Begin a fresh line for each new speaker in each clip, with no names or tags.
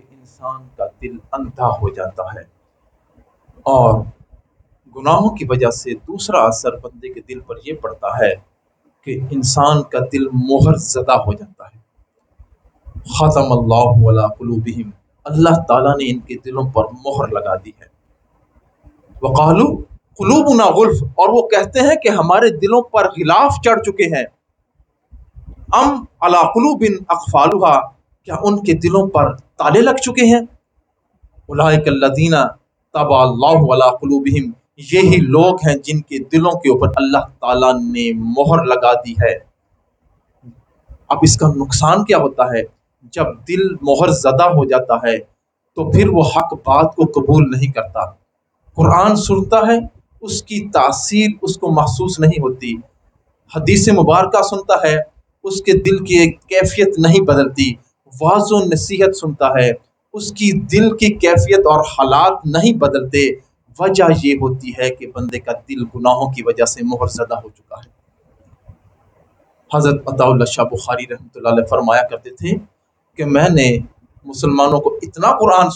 کہ انسان کا دل اندھا ہو جاتا ہے، اور گناہوں کی وجہ سے دوسرا اثر بندے کے دل پر یہ پڑتا ہے کہ انسان کا دل مہر زدہ ہو جاتا ہے۔ ختم اللہ علی قلوبہم، اللہ تعالیٰ نے ان کے دلوں پر مہر لگا دی ہے۔ وقالو قلوبنا غلف، اور وہ کہتے ہیں کہ ہمارے دلوں پر غلاف چڑھ چکے ہیں۔ ام علی قلوب اقفالھا، کیا ان کے دلوں پر تالے لگ چکے ہیں؟ اولئک الذین طبع اللہ علی قلوبہم، یہی لوگ ہیں جن کے دلوں کے اوپر اللہ تعالیٰ نے مہر لگا دی ہے۔ اب اس کا نقصان کیا ہوتا ہے؟ جب دل مہر زدہ ہو جاتا ہے تو پھر وہ حق بات کو قبول نہیں کرتا، قرآن سنتا ہے اس کی تاثیر اس کو محسوس نہیں ہوتی، حدیث مبارکہ سنتا ہے اس کے دل کی ایک کیفیت نہیں بدلتی، واعظ و نصیحت سنتا ہے اس کی دل کی کیفیت اور حالات نہیں بدلتے۔ وجہ یہ ہوتی ہے کہ بندے کا دل گناہوں کی وجہ سے مہر زدہ ہو چکا ہے۔ حضرت عطا اللہ شاہ بخاری رحمۃ اللہ علیہ فرمایا کرتے تھے کہ میں نے مسلمانوں کو اتنا قرآن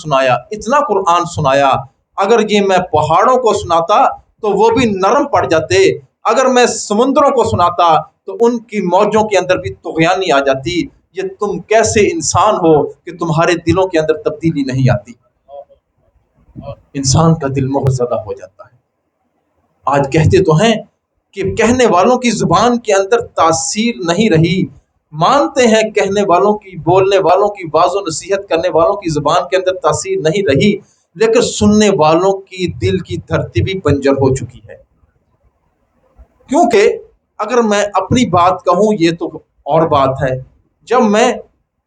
سنایا، اگر یہ میں پہاڑوں کو سناتا تو وہ بھی نرم پڑ جاتے، اگر میں سمندروں کو سناتا تو ان کی موجوں کے اندر بھی طغیانی آ جاتی۔ یہ تم کیسے انسان ہو کہ تمہارے دلوں کے اندر تبدیلی نہیں آتی؟ انسان کا دل مہر زدہ ہو جاتا ہے۔ آج کہتے تو ہیں کہ کہنے والوں کی زبان کے اندر تاثیر نہیں رہی، مانتے ہیں کہنے والوں کی، بولنے والوں کی، واعظ و نصیحت کرنے والوں کی زبان کے اندر تاثیر نہیں رہی، لیکن سننے والوں کی دل کی دھرتی بھی بنجر ہو چکی ہے۔ کیونکہ اگر میں اپنی بات کہوں یہ تو اور بات ہے، جب میں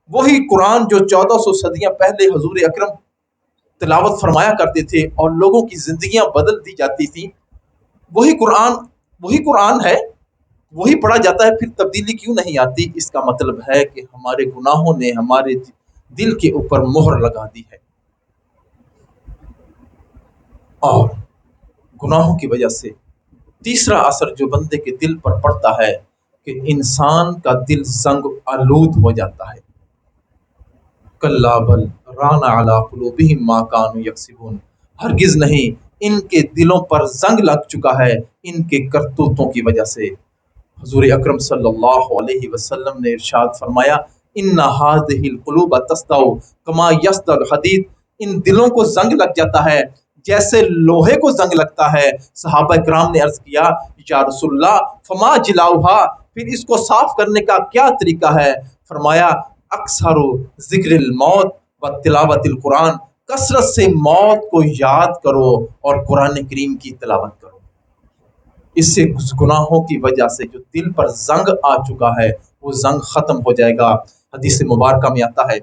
وہی قرآن جو 1400 صدیاں پہلے حضور اکرم تلاوت فرمایا کرتے تھے اور لوگوں کی زندگیاں بدل دی جاتی تھیں، وہی قرآن ہے، وہی پڑھا جاتا ہے، پھر تبدیلی کیوں نہیں آتی؟ اس کا مطلب ہے کہ ہمارے گناہوں نے ہمارے دل کے اوپر مہر لگا دی ہے، اور گناہوں کی وجہ سے تیسرا اثر جو بندے کے دل پر پڑتا ہے کہ انسان کا دل زنگ آلود ہو جاتا ہے۔ کلا بل ران علی قلوبہم ما کانوا یکسبون، ہرگز نہیں، ان کے دلوں پر زنگ لگ چکا ہے ان کے کرتوتوں کی وجہ سے۔ حضور اکرم صلی اللہ علیہ وسلم نے ارشاد فرمایا ان هذه القلوب تصدع کما یصدع الحدید، ان دلوں کو زنگ لگ جاتا ہے جیسے لوہے کو زنگ لگتا ہے۔ صحابہ کرام نے عرض کیا یا رسول اللہ فما جلاؤھا، پھر اس کو صاف کرنے کا کیا طریقہ ہے؟ فرمایا اکثر ذکر الموت و تلاوت القرآن، کثرت سے موت کو یاد کرو اور قرآن کریم کی تلاوت کرو۔ اس سے گناہوں کی وجہ سے جو دل پر زنگ آ چکا ہے وہ زنگ ختم ہو جائے گا۔ حدیث مبارکہ میں آتا ہے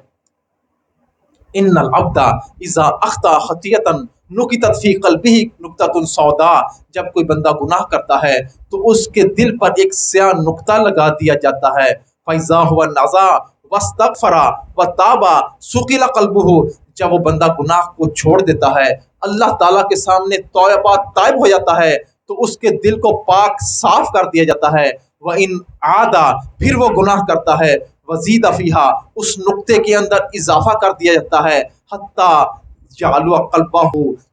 ان العبد اذا اخطا خطیۃ نکتت فی قلبہ نکتۃ سوداء، جب کوئی بندہ گناہ کرتا ہے تو اس کے دل پر ایک سیاہ نقطہ لگا دیا جاتا ہے۔ فاذا هو نزع واستغفر وتاب سقل قلبہ، جب وہ بندہ گناہ کو چھوڑ دیتا ہے، اللہ تعالیٰ کے سامنے توبہ طائب ہو جاتا ہے تو اس کے دل کو پاک صاف کر دیا جاتا ہے۔ وَإِنْ عَادَ، پھر وہ گناہ کرتا ہے، وزید فیہا، اس نقطے کے اندر اضافہ کر دیا جاتا ہے، حتیٰ جعلوا قلبہ،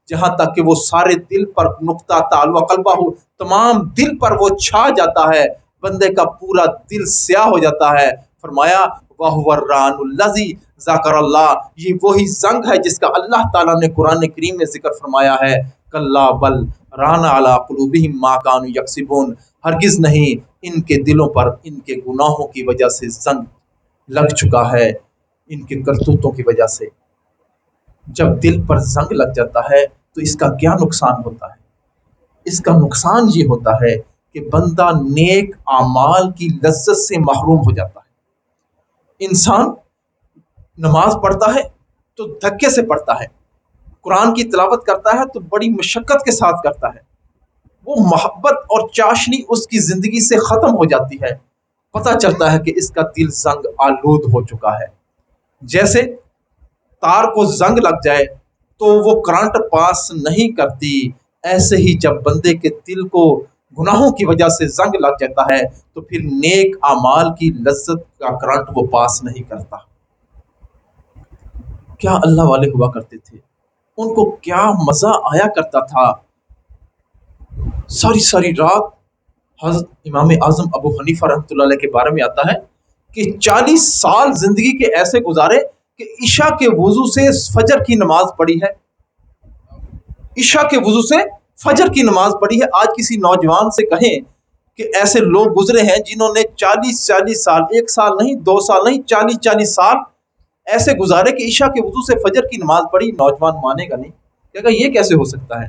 جہاں تک کہ وہ سارے دل پر نقطہ تعلق قلبہ، تمام دل پر وہ چھا جاتا ہے، بندے کا پورا دل سیاہ ہو جاتا ہے۔ فرمایا وَهُوَ الرَّانُ الَّذِي ذَكَرَ اللَّهُ، یہ وہی زنگ ہے جس کا اللہ تعالیٰ نے قرآن کریم میں ذکر فرمایا ہے۔ کلا بل ران علی قلوبہم ما کانوا یکسبون، ہرگز نہیں، ان کے دلوں پر ان کے گناہوں کی وجہ سے زنگ لگ چکا ہے، ان کے کرتوتوں کی وجہ سے۔ جب دل پر زنگ لگ جاتا ہے تو اس کا کیا نقصان ہوتا ہے؟ اس کا نقصان یہ ہوتا ہے کہ بندہ نیک اعمال کی لذت سے محروم ہو جاتا ہے۔ انسان نماز پڑھتا ہے تو دھکے سے پڑھتا ہے، قرآن کی تلاوت کرتا ہے تو بڑی مشقت کے ساتھ کرتا ہے، وہ محبت اور چاشنی اس کی زندگی سے ختم ہو جاتی ہے، پتہ چلتا ہے کہ اس کا دل زنگ آلود ہو چکا ہے۔ جیسے تار کو زنگ لگ جائے تو وہ کرنٹ پاس نہیں کرتی، ایسے ہی جب بندے کے دل کو گناہوں کی وجہ سے زنگ لگ جاتا ہے تو پھر نیک اعمال کی لذت کا کرنٹ وہ پاس نہیں کرتا۔ کیا اللہ والے ہوا کرتے تھے، ان کو کیا مزہ آیا کرتا تھا۔ ساری ساری رات حضرت امام اعظم ابو حنیفہ رحمۃ اللہ علیہ کے بارے میں آتا ہے کہ 40 سال زندگی کے ایسے گزارے کہ عشاء کے وضو سے فجر کی نماز پڑھی ہے، عشاء کے وضو سے فجر کی نماز پڑھی ہے۔ آج کسی نوجوان سے کہیں کہ ایسے لوگ گزرے ہیں جنہوں نے 40 سال، 1 سال نہیں، 2 سال نہیں، 40 سال ایسے گزارے کہ عشاء کے وضو سے فجر کی نماز پڑھی، نوجوان مانے گا نہیں، کہے گا یہ کیسے ہو سکتا ہے۔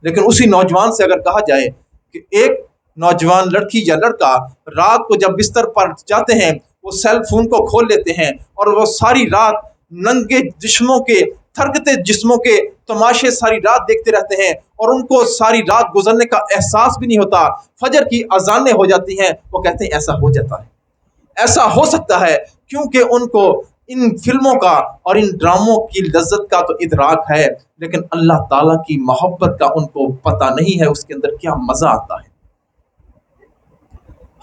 لیکن اسی نوجوان سے اگر کہا جائے کہ ایک نوجوان لڑکی یا لڑکا رات کو جب بستر پر جاتے ہیں وہ سیل فون کو کھول لیتے ہیں اور وہ ساری رات ننگے جسموں کے، تھرکتے جسموں کے تماشے ساری رات دیکھتے رہتے ہیں اور ان کو ساری رات گزرنے کا احساس بھی نہیں ہوتا، فجر کی اذانیں ہو جاتی ہیں، وہ کہتے ہیں ایسا ہو جاتا ہے، ایسا ہو سکتا ہے کیونکہ ان کو ان فلموں کا اور ان ڈراموں کی لذت کا تو ادراک ہے، لیکن اللہ تعالیٰ کی محبت کا ان کو پتہ نہیں ہے، اس کے اندر کیا مزہ آتا ہے۔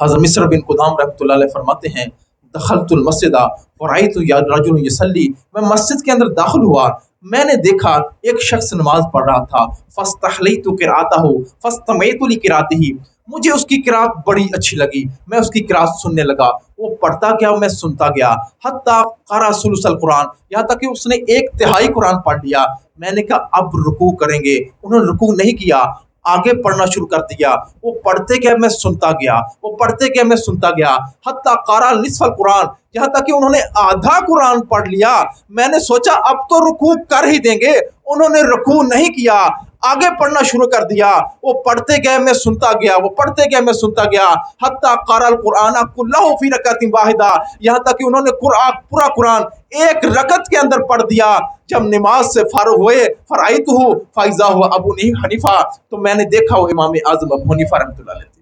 حضرت مصر بن قدام رحمۃ اللہ علیہ فرماتے ہیں دخلت المسجد ورأیت رجل یصلی، میں مسجد کے اندر داخل ہوا، میں نے دیکھا ایک شخص نماز پڑھ رہا تھا، فاستحلیت قرأتہ فاستمعت لقراءتہ، مجھے اس کی قرأت بڑی اچھی لگی، میں اس کی قرأت سننے لگا، وہ پڑھتا گیا میں سنتا گیا، حتیٰ قرأ ثلث القرآن، یہاں تک کہ اس نے 1/3 قرآن پڑھ لیا۔ میں نے کہا اب رکوع کریں گے، انہوں نے رکوع نہیں کیا، آگے پڑھنا شروع کر دیا، وہ پڑھتے گئے میں سنتا گیا، وہ پڑھتے گئے میں سنتا گیا، حتیٰ قرأ نصف القرآن، یہاں تک کہ انہوں نے آدھا قرآن پڑھ لیا۔ میں نے سوچا اب تو رکوع کر ہی دیں گے، انہوں نے رکوع نہیں کیا، آگے پڑھنا شروع کر دیا، وہ پڑھتے گئے میں سنتا گیا، وہ پڑھتے گئے میں سنتا گیا، حتیٰ قرأ القرآن کلہ فی رکعۃ واحدہ، یہاں تک کہ انہوں نے پورا قرآن ایک رکعت کے اندر پڑھ دیا۔ جب نماز سے فارغ ہوئے فرأیتہ فاذا هو ابو حنیفہ، تو میں نے دیکھا وہ امام اعظم ابو حنیفہ رحمۃ اللہ علیہ تھے۔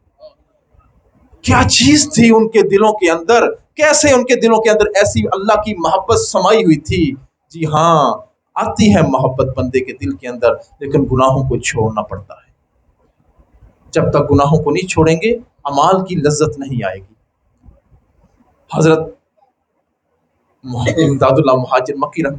کیا چیز تھی ان کے دلوں کے اندر، کیسے ان کے دلوں کے اندر ایسی اللہ کی محبت سمائی ہوئی تھی۔ جی ہاں، آتی ہے محبت بندے کے دل کے اندر، لیکن گناہوں کو چھوڑنا پڑتا ہے۔ جب تک گناہوں کو نہیں چھوڑیں گے اعمال کی لذت نہیں آئے گی۔ حضرت امداد اللہ مہاجر مکی رحمۃ